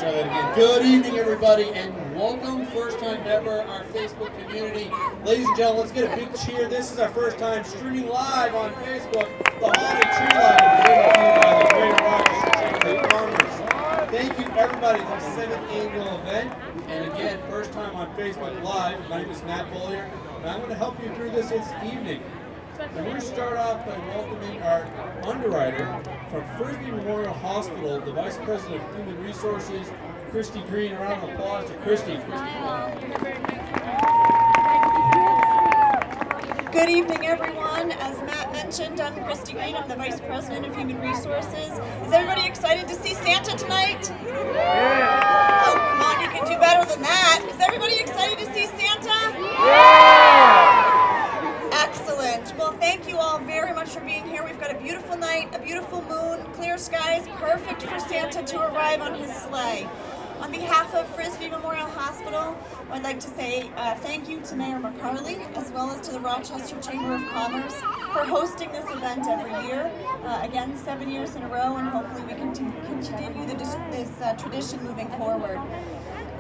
try that again. Good evening, everybody, and welcome, first time ever, our Facebook community. Ladies and gentlemen, let's get a big cheer. This is our first time streaming live on Facebook, the Holiday Tree Lighting, brought to you by the Greater Rochester Chamber of Commerce. Thank you, everybody. It's our 7th annual event, and again, first time on Facebook Live. My name is Matt Bollier, and I'm going to help you through this evening. And we're going to start off by welcoming our underwriter from Frisbee Memorial Hospital, the Vice President of Human Resources, Christy Green. A round of applause to Christy. Good evening, everyone. As Matt mentioned, I'm Christy Green. I'm the Vice President of Human Resources. Is everybody excited to see Santa tonight? Yeah. Oh, come on, you can do better than that. Is everybody excited to see Santa? Yeah. Excellent. Well, thank you all very much for being here. We've got a beautiful night, a beautiful moon, clear skies, perfect for Santa to arrive on his sleigh. On behalf of Frisbee Memorial Hospital, I'd like to say thank you to Mayor McCarley, as well as to the Rochester Chamber of Commerce for hosting this event every year. Again, 7 years in a row, and hopefully we can continue this tradition moving forward.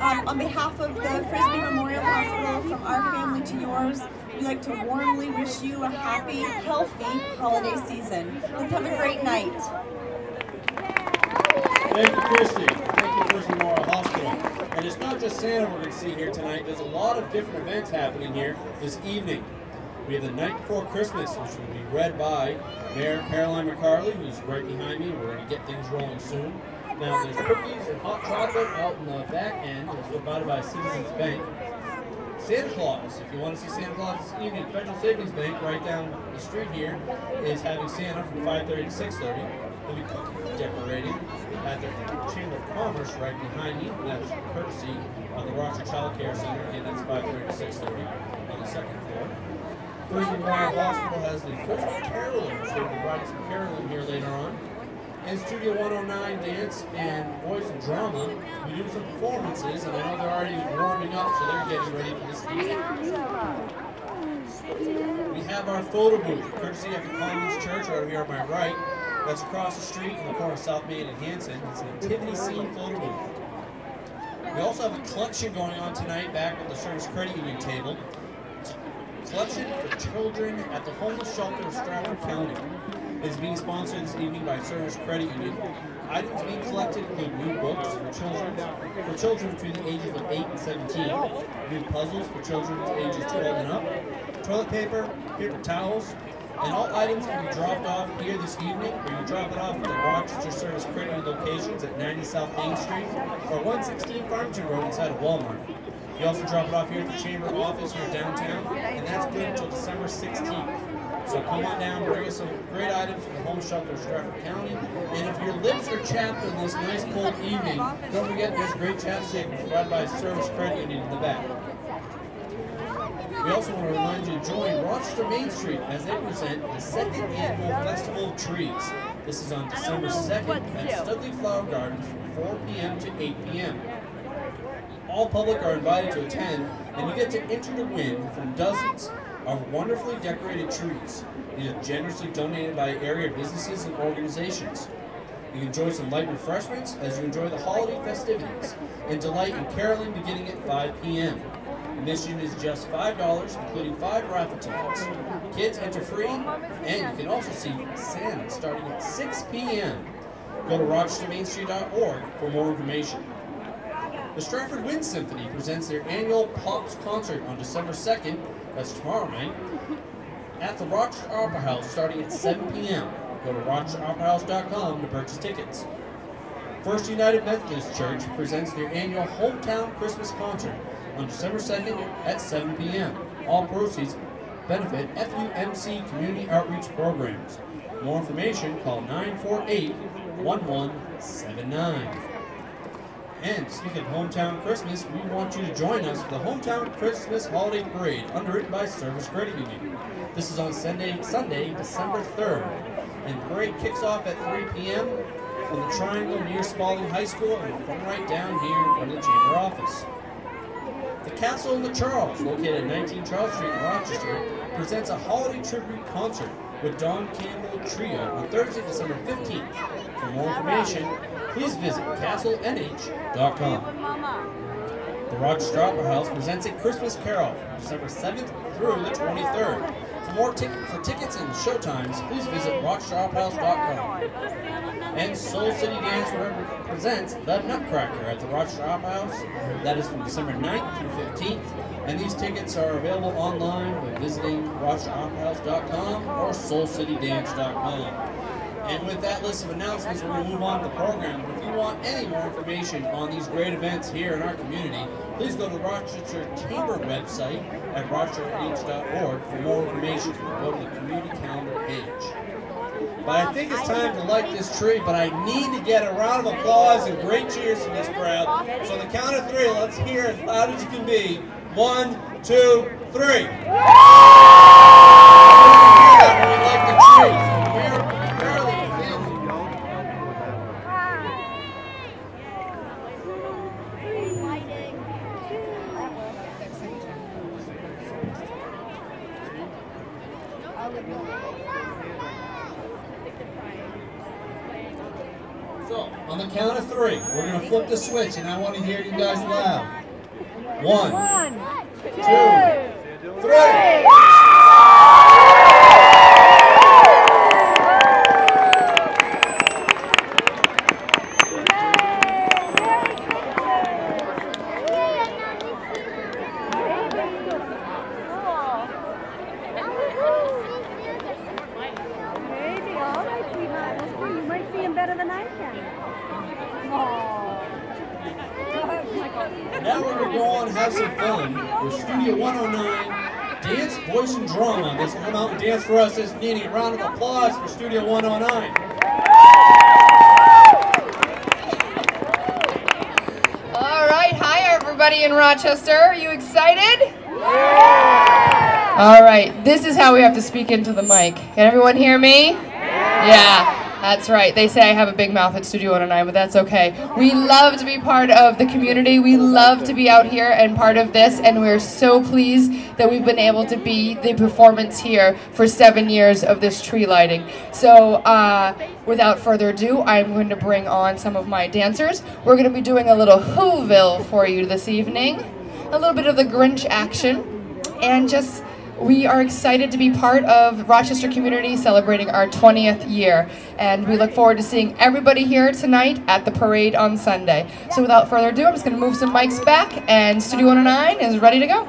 On behalf of the Frisbee Memorial Hospital, from our family to yours, we'd like to warmly wish you a happy, healthy holiday season. Let's have a great night. Thank you, Christy. Thank you, Frisbee Memorial Hospital. And it's not just Santa we're going to see here tonight. There's a lot of different events happening here this evening. We have the night before Christmas, which will be read by Mayor Caroline McCarley, who's right behind me. We're going to get things rolling soon. Now, there's cookies and hot chocolate out in the back end. It's provided by Citizens Bank. Santa Claus, if you want to see Santa Claus this evening, Federal Savings Bank, right down the street here, is having Santa from 5:30 to 6:30. There'll be cookie decorating at the Chamber of Commerce right behind me. That's courtesy of the Rochester Child Care Center. Again, that's 5:30 to 6:30 on the second floor. Frisbee Memorial Hospital has the first caroling. So we'll be providing some caroling here later on. In Studio 109 Dance and Voice and Drama, we do some performances, and I know they're already warming up, so they're getting ready for this evening. We have our photo booth, courtesy of the Commons Church, right here on my right. That's across the street in the corner of South Main and Hanson. It's a nativity scene photo booth. We also have a collection going on tonight back at the Service Credit Union table. It's a collection for children at the homeless shelter of Stratford County. It's being sponsored this evening by Service Credit Union. Items being collected include new books for children between the ages of 8 and 17, new puzzles for children ages 12 and up, toilet paper, paper towels, and all items can be dropped off here this evening, or you drop it off at the Rochester Service Credit Union locations at 90 South Main Street or 116 Farmington Road inside of Walmart. You also drop it off here at the Chamber office here downtown, and that's good until December 16th. So come on down, bring us some great items from the home shelter of Stratford County. And if your lips are chapped on this nice cold evening, don't forget there's great chapstick provided by Service Credit Union in the back. We also want to remind you to join Rochester Main Street as they present the 2nd Annual Festival of Trees. This is on December 2nd at Studley Flower Gardens from 4 p.m. to 8 p.m. All public are invited to attend, and you get to enter to win from dozens of wonderfully decorated trees. These are generously donated by area businesses and organizations. You can enjoy some light refreshments as you enjoy the holiday festivities and delight in caroling beginning at 5 p.m. Admission is just $5, including 5 raffle tickets. Kids enter free, and you can also see Santa starting at 6 p.m. Go to rochestermainstreet.org for more information. The Stratford Wind Symphony presents their annual Pops concert on December 2nd, that's tomorrow night, at the Rochester Opera House starting at 7 p.m. Go to rochesteroperahouse.com to purchase tickets. First United Methodist Church presents their annual Hometown Christmas concert on December 2nd at 7 p.m. All proceeds benefit FUMC Community Outreach Programs. For more information, call 948-1179. And speaking of Hometown Christmas, we want you to join us for the Hometown Christmas Holiday Parade, underwritten by Service Credit Union. This is on Sunday, December 3rd. And the parade kicks off at 3 p.m. from the Triangle near Spalding High School and will come right down here in front of the Chamber office. The Castle in the Charles, located at 19 Charles Street in Rochester, presents a holiday tribute concert with Don Campbell Trio on Thursday, December 15th. For more information, please visit castlenh.com. The Rochester Opera House presents a Christmas Carol from December 7th through the 23rd. For tickets and showtimes, please visit rochesteroperahouse.com. And Soul City Dance presents The Nutcracker at the Rochester Opera House. That is from December 9th through 15th. And these tickets are available online by visiting rochesteroperahouse.com or soulcitydance.com. And with that list of announcements, we're going to move on to the program. But if you want any more information on these great events here in our community, please go to the Rochester Chamber website at rochesterh.org for more information. Go to the community calendar page. But I think it's time to light this tree, but I need to get a round of applause and great cheers from this crowd. So on the count of three, let's hear as loud as you can be. 1, 2, 3. We light the trees. We're barely feeling. So, on the count of three, we're going to flip the switch, and I want to hear you guys loud. 1, 2, 3. Now we're going to go on and have some fun with Studio 109, Dance, Voice, and Drama. This will come out and dance for us this evening. A round of applause for Studio 109. All right, hi everybody in Rochester. Are you excited? Yeah! All right, this is how we have to speak into the mic. Can everyone hear me? Yeah. That's right. They say I have a big mouth at Studio 109, but that's okay. We love to be part of the community. We love to be out here and part of this, and we're so pleased that we've been able to be the performance here for 7 years of this tree lighting. So without further ado, I'm going to bring on some of my dancers. We're going to be doing a little Whoville for you this evening, a little bit of the Grinch action, and just we are excited to be part of Rochester community celebrating our 20th year, and we look forward to seeing everybody here tonight at the parade on Sunday. So without further ado, I'm just going to move some mics back, and Studio 109 is ready to go.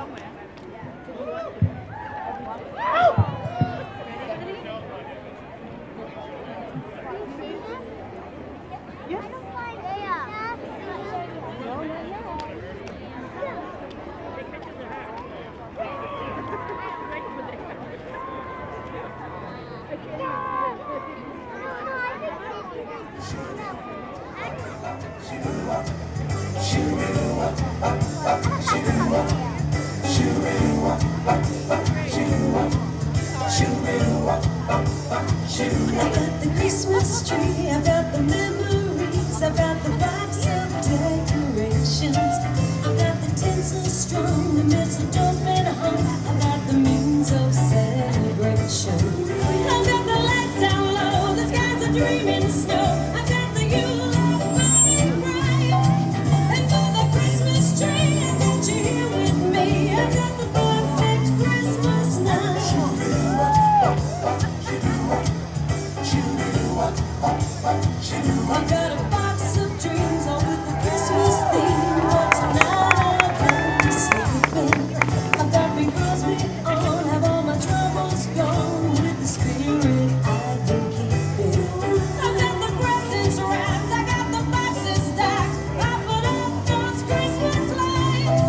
I've got the Christmas tree, I've got the memories, I've got the box of decorations, I've got the tinsel strung, the mistletoe's been hung, I've got the means of celebration. I've got the lights down low, the skies are dreaming snow, I've got the Yule log burning bright, and for the Christmas tree, I've got you here with me, I've got the perfect Christmas night. I've got a box of dreams all with the Christmas theme, but tonight I've come to sleep in. I've got big Crosby on, have all my troubles gone, with the spirit I've been keeping. I've got the presents wrapped, I got the boxes stacked, I put up those Christmas lights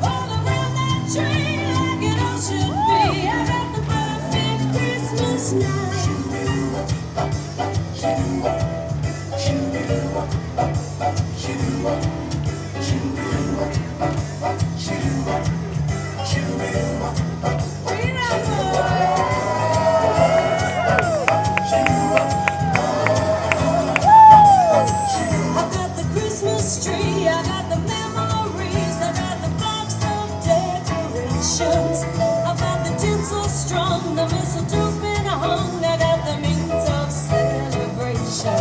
all around that tree like it all should be. I got the perfect Christmas night. I've got the Christmas tree, I got the memories, I got the box of decorations, I've got the tinsel strung, the mistletoe's been hung, I got the means of celebration.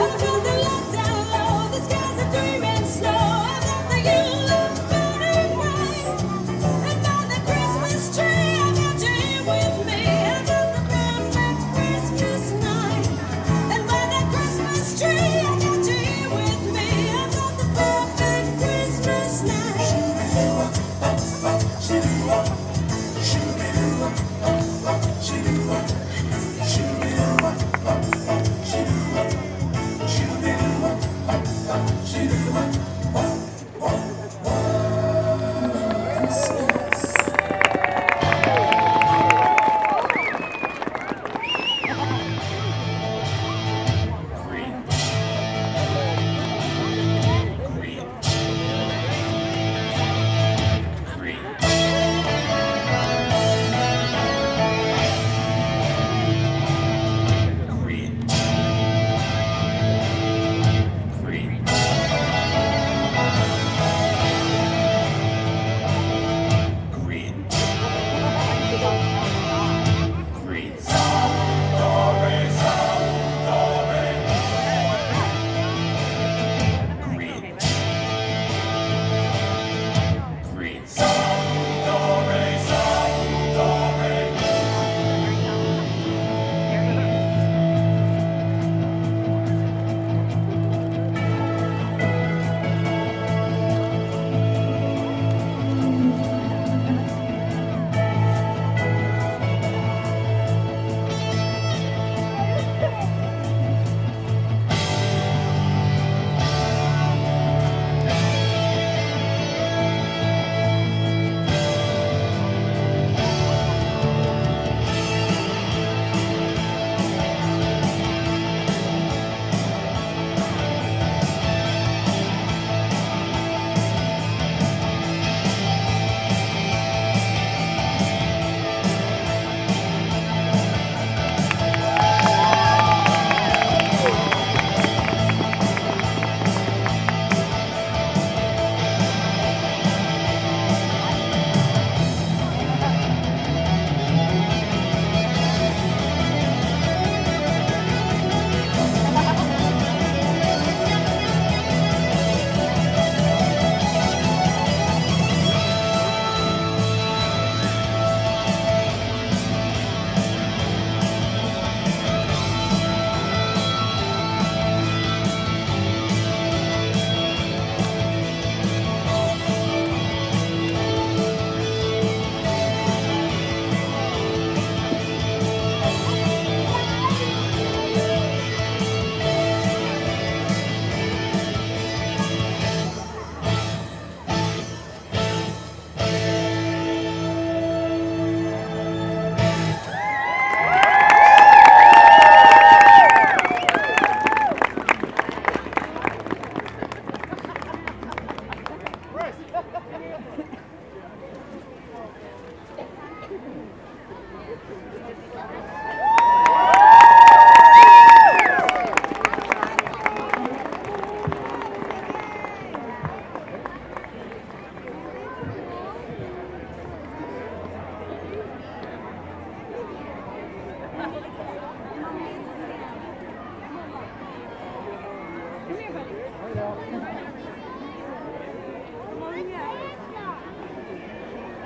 I've got the lights down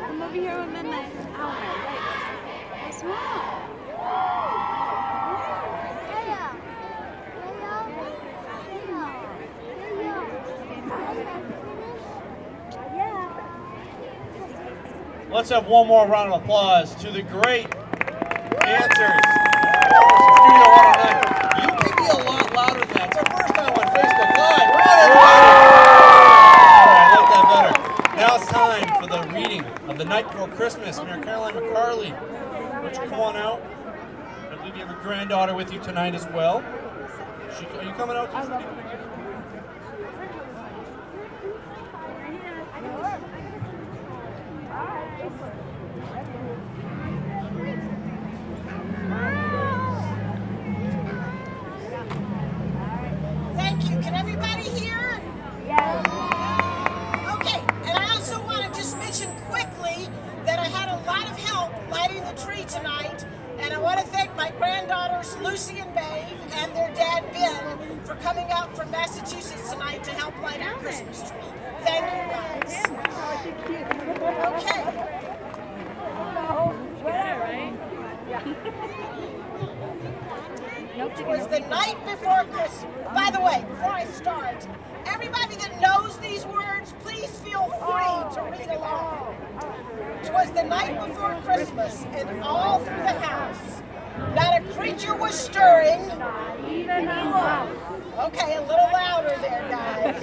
Come over here with midnight hour. As well. Let's have one more round of applause to the great dancers. Studio 109. You can be a lot louder than that. It's our first time on Facebook Live. All right, I like that better. Now it's time for the reading of The Night Before Christmas. Mayor Caroline McCarley, why don't you come on out? I believe you have a granddaughter with you tonight as well. Are you coming out? Thank you. Can everybody hear? Yes. Okay, and I also want to just mention quickly that I had a lot of help lighting the tree tonight, and I want to thank my granddaughters Lucy and Maeve and their dad Ben for coming out from Massachusetts tonight to help light our Christmas tree. Thank you guys. Okay. It was the night before Christmas. By the way, before I start, everybody that knows these words, please feel free to read along. It was the night before Christmas, and all through the house, not a creature was stirring, Okay, a little louder there, guys.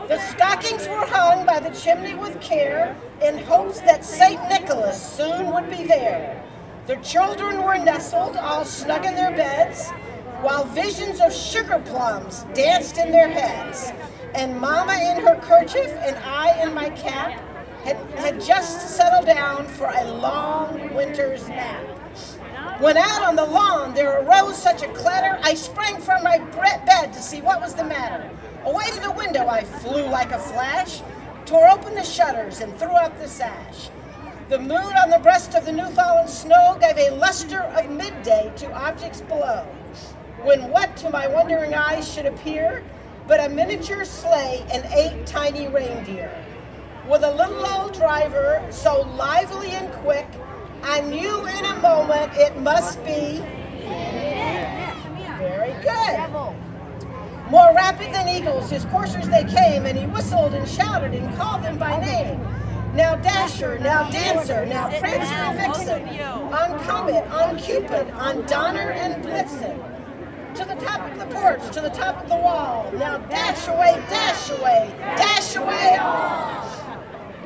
The stockings were hung by the chimney with care in hopes that St. Nicholas soon would be there. The children were nestled, all snug in their beds, while visions of sugar plums danced in their heads. And Mama in her kerchief and I in my cap had just settled down for a long winter's nap. When out on the lawn there arose such a clatter, I sprang from my bed to see what was the matter. Away to the window I flew like a flash, tore open the shutters and threw up the sash. The moon on the breast of the new-fallen snow gave a luster of midday to objects below, when what to my wondering eyes should appear but a miniature sleigh and 8 tiny reindeer. With a little old driver so lively and quick, I knew in a moment it must be very good. More rapid than eagles, his coursers they came, and he whistled and shouted and called them by name. Now Dasher, now Dancer, now Prancer and Vixen, on Comet, on Cupid, on Donner and Blitzen. To the top of the porch, to the top of the wall, now dash away, dash away, dash away all.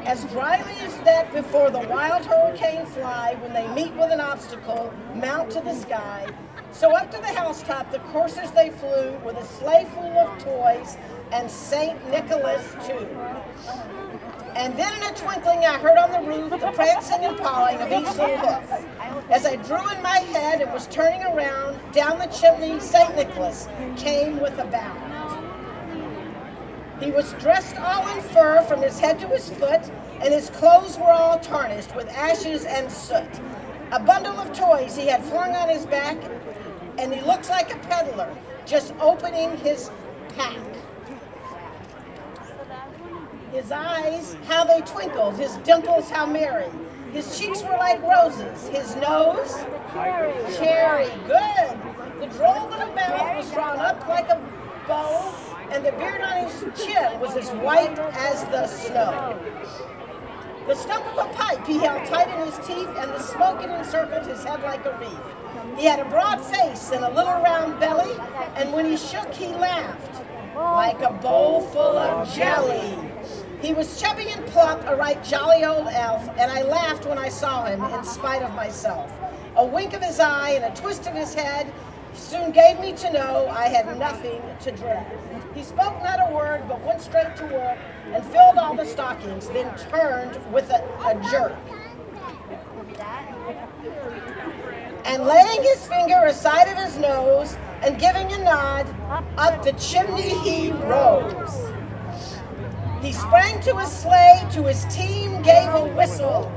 As dryly as that before the wild hurricane fly, when they meet with an obstacle, mount to the sky. So up to the housetop the coursers they flew, with a sleigh full of toys, and St. Nicholas too. And then in a twinkling I heard on the roof the prancing and pawing of each little hoof. As I drew in my head and was turning around, down the chimney St. Nicholas came with a bound. He was dressed all in fur from his head to his foot, and his clothes were all tarnished with ashes and soot. A bundle of toys he had flung on his back, and he looks like a peddler, just opening his pack. His eyes, how they twinkled, his dimples, how merry. His cheeks were like roses, his nose, cherry, good. The droll little mouth was drawn up like a bow, and the beard on his chin was as white as the snow. The stump of a pipe he held tight in his teeth, and the smoke it encircled his head like a wreath. He had a broad face and a little round belly, and when he shook he laughed like a bowl full of jelly. He was chubby and plump, a right jolly old elf, and I laughed when I saw him in spite of myself. A wink of his eye and a twist of his head soon gave me to know I had nothing to dread. He spoke not a word, but went straight to work and filled all the stockings, then turned with a jerk. And laying his finger aside of his nose and giving a nod, up the chimney he rose. He sprang to his sleigh, to his team gave a whistle,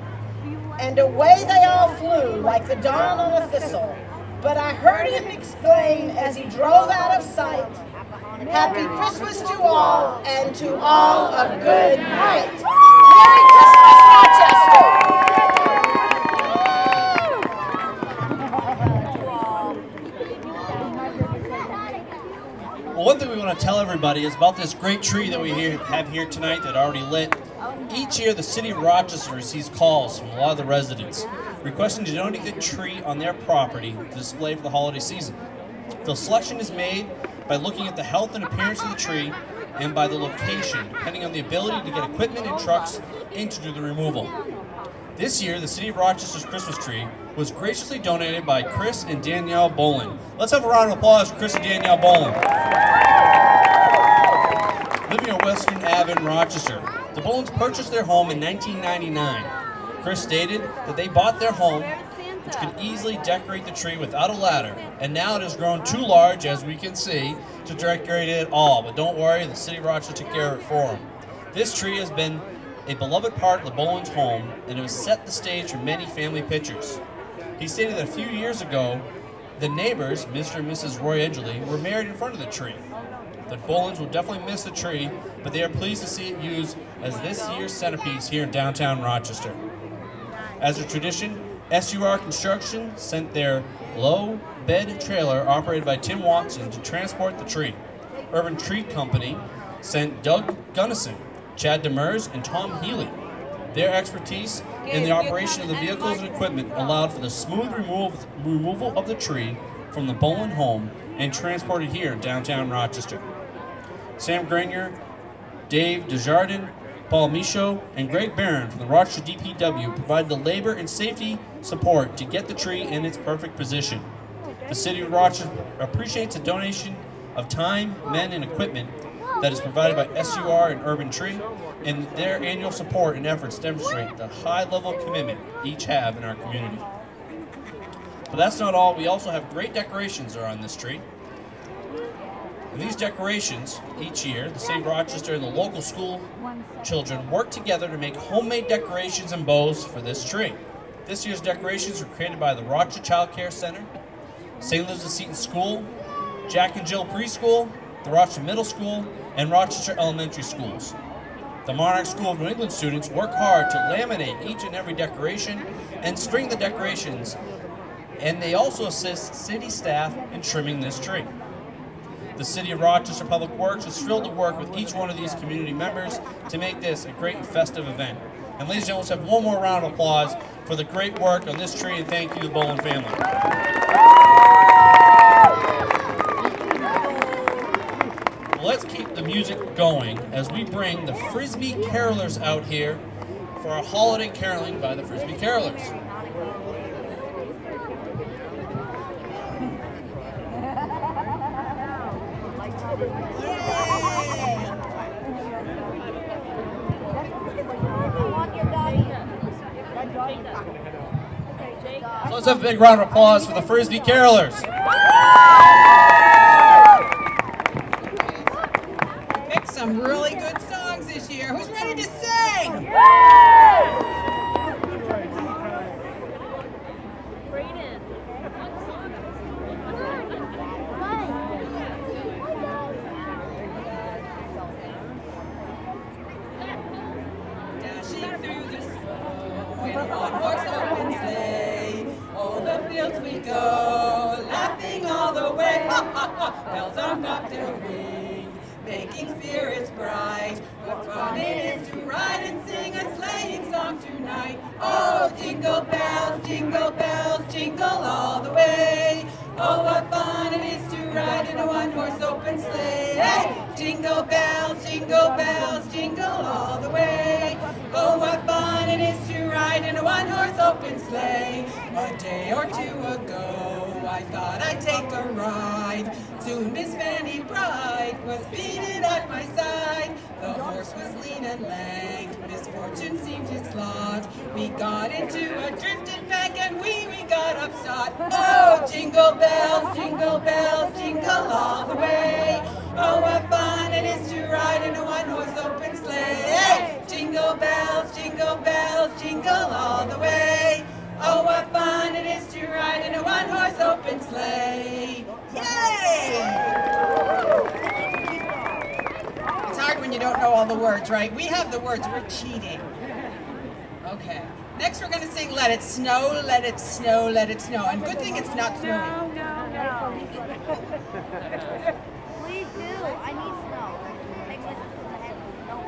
and away they all flew like the dawn on a thistle. But I heard him exclaim as he drove out of sight, "Happy Christmas to all, and to all a good night." Merry Christmas, Rochester! Well, one thing we want to tell everybody is about this great tree that we have here tonight that already lit. Each year, the city of Rochester receives calls from a lot of the residents requesting to donate the tree on their property to display for the holiday season. The selection is made by looking at the health and appearance of the tree and by the location, depending on the ability to get equipment and trucks in to do the removal. This year, the city of Rochester's Christmas tree was graciously donated by Chris and Danielle Boland. Let's have a round of applause for Chris and Danielle Boland. Living on Western Ave in Rochester, the Bolands purchased their home in 1999. Chris stated that they bought their home, which could easily decorate the tree without a ladder, and now it has grown too large, as we can see, to decorate it at all. But don't worry, the city of Rochester took care of it for them. This tree has been a beloved part of the Bolands' home, and it has set the stage for many family pictures. He stated that a few years ago, the neighbors, Mr. and Mrs. Roy Edgley, were married in front of the tree. The Bolands will definitely miss the tree, but they are pleased to see it used as this year's centerpiece here in downtown Rochester. As a tradition, SUR Construction sent their low bed trailer operated by Tim Watson to transport the tree. Urban Tree Company sent Doug Gunnison, Chad Demers, and Tom Healy. Their expertise in the operation of the vehicles and equipment allowed for the smooth removal of the tree from the Bowen home and transported here in downtown Rochester. Sam Grenier, Dave Desjardins, Paul Michaud, and Greg Barron from the Rochester DPW provided the labor and safety support to get the tree in its perfect position. The City of Rochester appreciates a donation of time, men, and equipment that is provided by SUR and Urban Tree, and their annual support and efforts demonstrate the high level of commitment each have in our community. But that's not all. We also have great decorations around this tree. And these decorations, each year, the City of Rochester and the local school children work together to make homemade decorations and bows for this tree. This year's decorations were created by the Rochester Child Care Center, St. Elizabeth Seton School, Jack and Jill Preschool, the Rochester Middle School, and Rochester Elementary Schools. The Monarch School of New England students work hard to laminate each and every decoration and string the decorations, and they also assist city staff in trimming this tree. The City of Rochester Public Works is thrilled to work with each one of these community members to make this a great and festive event. And ladies and gentlemen, let's have one more round of applause for the great work on this tree, and thank you to the Bowen family. Let's keep the music going as we bring the Frisbee Carolers out here for a holiday caroling by the Frisbee Carolers. So let's have a big round of applause for the Frisbee Carolers. Picked some really good songs this year. Who's ready to sing? Dashing through the snow in a one-horse open sleigh, o'er the fields we go, laughing all the way. Bells on bobtail ring, making spirits bright. What fun it is to ride and sing a sleighing song tonight. Oh, jingle bells, jingle all the way. Oh, what fun it is to ride in a one-horse open sleigh. Hey! Jingle bells, jingle all the way. Oh, what fun it is to ride in a one-horse open sleigh. A day or two ago, I thought I'd take a ride. Soon Miss Fanny Bright was seated at my side. The horse was lean and lank, misfortune seemed his lot. We got into a drifted bank and we got upsot. Oh, jingle bells, jingle all the way. Oh, what fun it is to ride in a one-horse open sleigh. Hey! Jingle bells, jingle all the way. Oh, what fun it is to ride in a one-horse open sleigh. Yay! It's hard when you don't know all the words, right? We have the words, we're cheating. Okay. Next we're going to sing Let It Snow, Let It Snow, Let It Snow. And good thing it's not snowing. Please do. I need snow. Make my sister the heavy snow.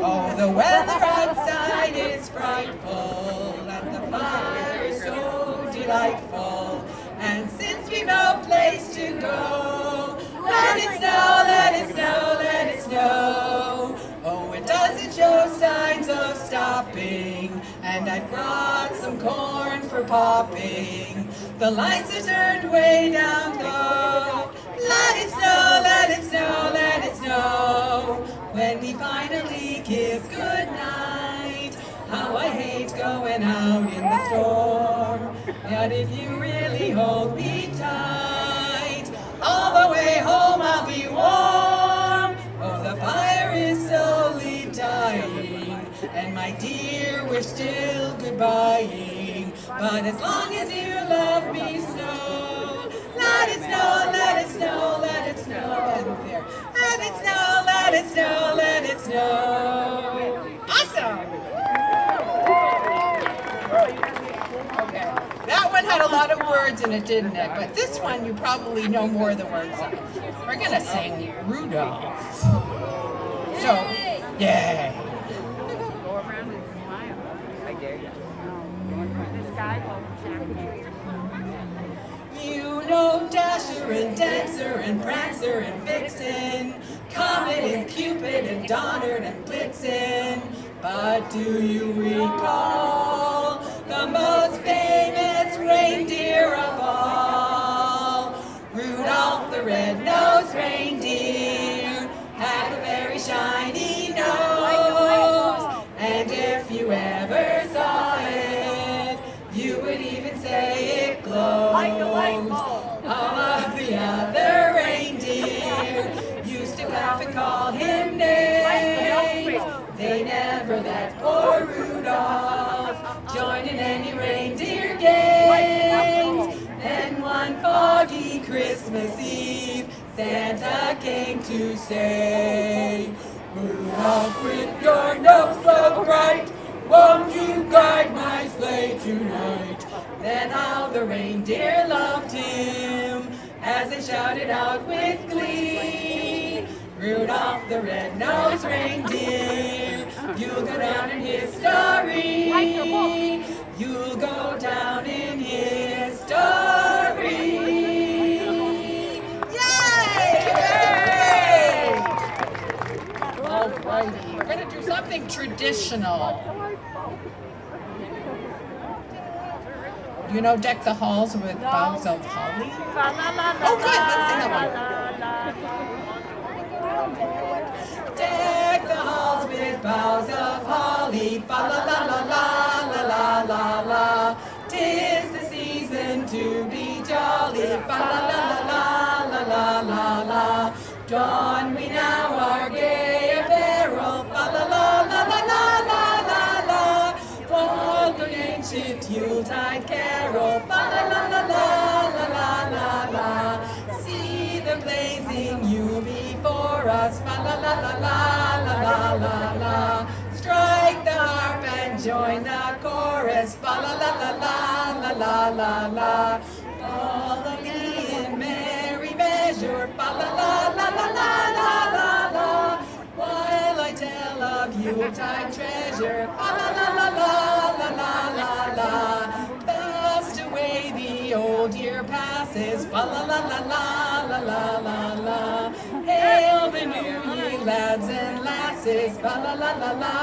Oh, the weather outside is frightful, and the fire is so delightful. And since we've no place to go, let it snow, let it snow, let it snow. Oh, it doesn't show signs of stopping, and I brought some corn for popping. The lights are turned way down low. Let it snow, let it snow, let it snow. When we finally kiss goodnight, how I hate going out in the storm. But if you really hold me tight, all the way home I'll be warm. Oh, the fire is slowly dying, and my dear, we're still goodbying. But as long as you love me so, let it snow, let it snow, let it snow. There. Let it snow, let it snow, let it snow. Awesome! Okay. That one had a lot of words in it, didn't it? But this one you probably know more of the words of. We're going to sing Rudolph. So, yay! Go around and smile. I dare you. This guy. You know, Dancer and Vixen, Comet and Cupid and Donner and Blitzen. But do you recall the most famous reindeer of all? Rudolph the red-nosed reindeer had a very shiny nose, and if you ever saw it, you would even say it glows. All of the other reindeer used to laugh and call him names. They never let poor Rudolph join in any reindeer games. Then one foggy Christmas Eve, Santa came to say, Rudolph, with your nose so bright, won't you guide my sleigh tonight? Then all the reindeer loved him as they shouted out with glee, Rudolph the red-nosed reindeer, you'll go down in history. You'll go down in history. Yay! Alrighty, we're gonna do something traditional. You know, deck the halls with boughs of holly? Oh, good, let's sing that one. Deck the halls with boughs of holly, fa la la la la la la la. 'Tis the season to be jolly, fa la la la la la la la. Don we now our gay apparel, fa la la la la la la la. What an ancient Yuletide carol, fa la la la la la la la. See the blazing Yule before us, fa la la la la la la la. Strike the harp and join the chorus, fa la la la la la la la. Follow me in merry measure, fa la la la la la la la. While I tell of Yuletide treasure, fa la la la la la la la. Fast away the old year passes, fa la la la la la la la. Hail the new ye lads and lasses, fa la la la la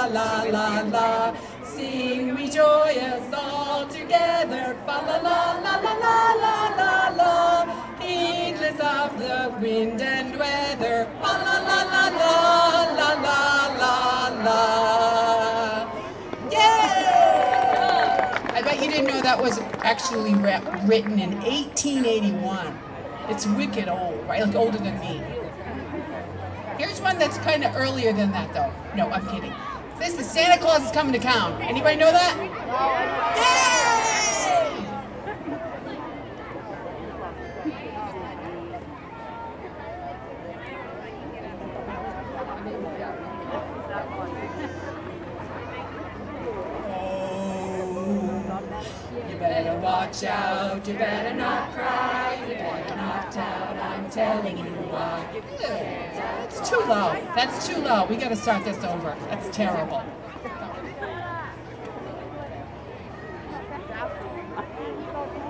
la la la. Sing we joyous all together, fa la la la la la la la. Heedless of the wind and weather, fa la la la la la la la. Yay! I bet you didn't know that was actually written in 1881. It's wicked old, right? Like older than me. Here's one that's kind of earlier than that, though. No, I'm kidding. This is Santa Claus is Coming to Town. Anybody know that? Yay! You better watch out, you better not cry, you better not doubt, I'm telling you why. It's too low. That's too low. We got to start this over. That's terrible.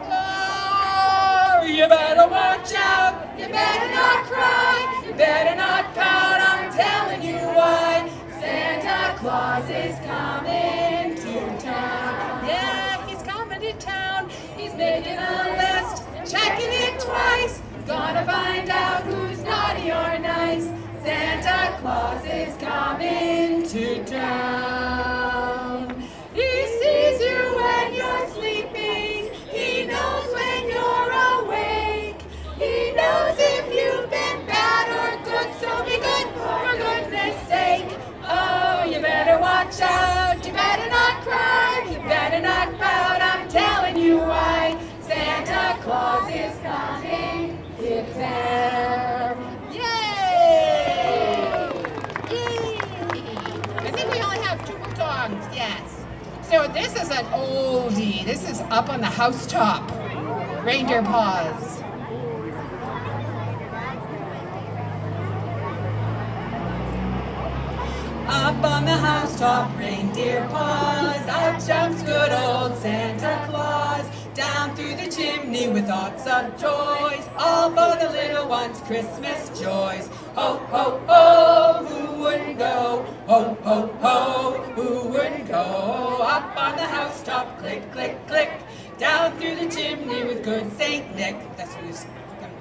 Oh, you better watch out, you better not cry, you better not pout, I'm telling you why. Santa Claus is coming to town. Yeah, he's coming to town. He's making a list, checking it twice. Gonna find out who's naughty or nice. Santa Claus is coming to town. He sees you when you're sleeping. He knows when you're awake. He knows if you've been bad or good, so be good for goodness sake. Oh, you better watch out, you better not cry, you better not pout, I'm telling you why. Santa Claus is coming to town. Yay! Yay! I think we only have 2 more songs, yes. So this is an oldie. This is Up on the Housetop. Reindeer Paws. Up on the housetop, reindeer paws, out jumps good old Santa Claus. down through the chimney with lots of toys, all for the little ones' Christmas joys. Ho, ho, ho, who wouldn't go? Ho, ho, ho, who wouldn't go? Up on the housetop, click, click, click, down through the chimney with good Saint Nick. That's what he's gonna.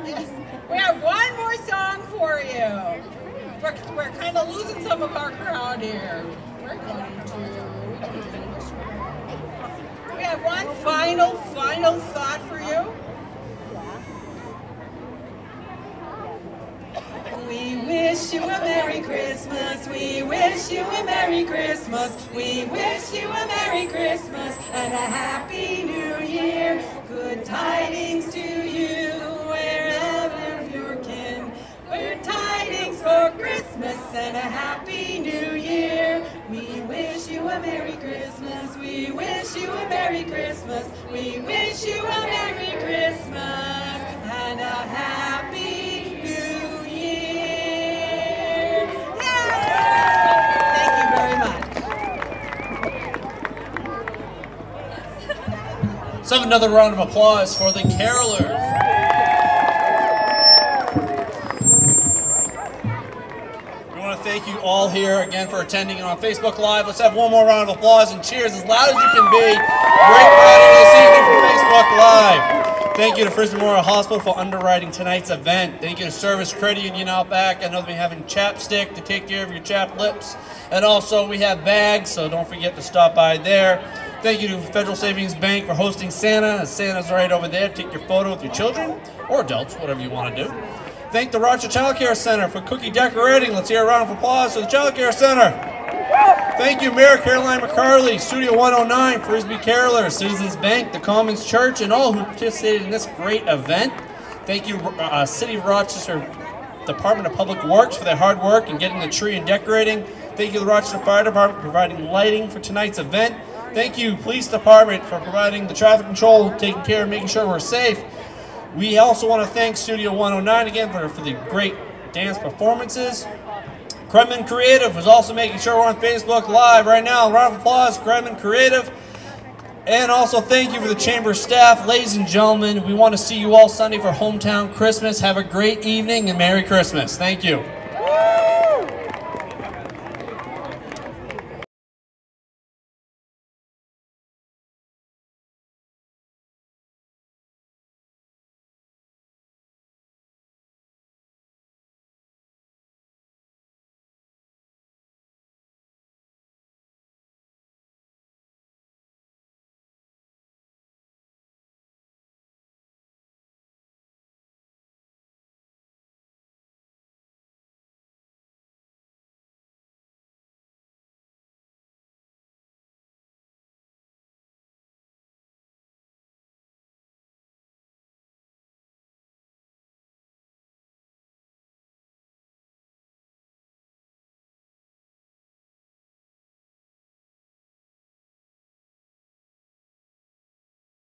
Yes. We have one more song for you. We're kind of losing some of our crowd here. We're going to. We have one final thought for you. We wish you a Merry Christmas. We wish you a Merry Christmas. We wish you a Merry Christmas and a Happy New Year. Good tidings to you wherever you're kin. Good tidings for Christmas and a Happy New Year. We wish you a Merry Christmas. We wish you a Merry Christmas. We wish you a Merry Christmas and a Happy New Year. Yeah! Thank you very much. Let's have another round of applause for the carolers. Thank you all here again for attending on Facebook Live. Let's have one more round of applause and cheers as loud as you can be. Great Friday this evening from Facebook Live. Thank you to Frisbee Memorial Hospital for underwriting tonight's event. Thank you to Service Credit Union out back. I know they'll be having chapstick to take care of your chapped lips. And also we have bags, so don't forget to stop by there. Thank you to Federal Savings Bank for hosting Santa. Santa's right over there. Take your photo with your children or adults, whatever you want to do. Thank the Rochester Child Care Center for cookie decorating. Let's hear a round of applause for the Child Care Center. Thank you, Mayor Caroline McCarley, Studio 109, Frisbee Carolers, Citizens Bank, the Commons Church, and all who participated in this great event. Thank you, City of Rochester Department of Public Works for their hard work in getting the tree and decorating. Thank you, the Rochester Fire Department, for providing lighting for tonight's event. Thank you, Police Department, for providing the traffic control, taking care of making sure we're safe. We also want to thank Studio 109 again for the great dance performances. Kremlin Creative was also making sure we're on Facebook Live right now. A round of applause, Kremlin Creative. And also thank you for the Chamber staff. Ladies and gentlemen, we want to see you all Sunday for Hometown Christmas. Have a great evening and Merry Christmas. Thank you.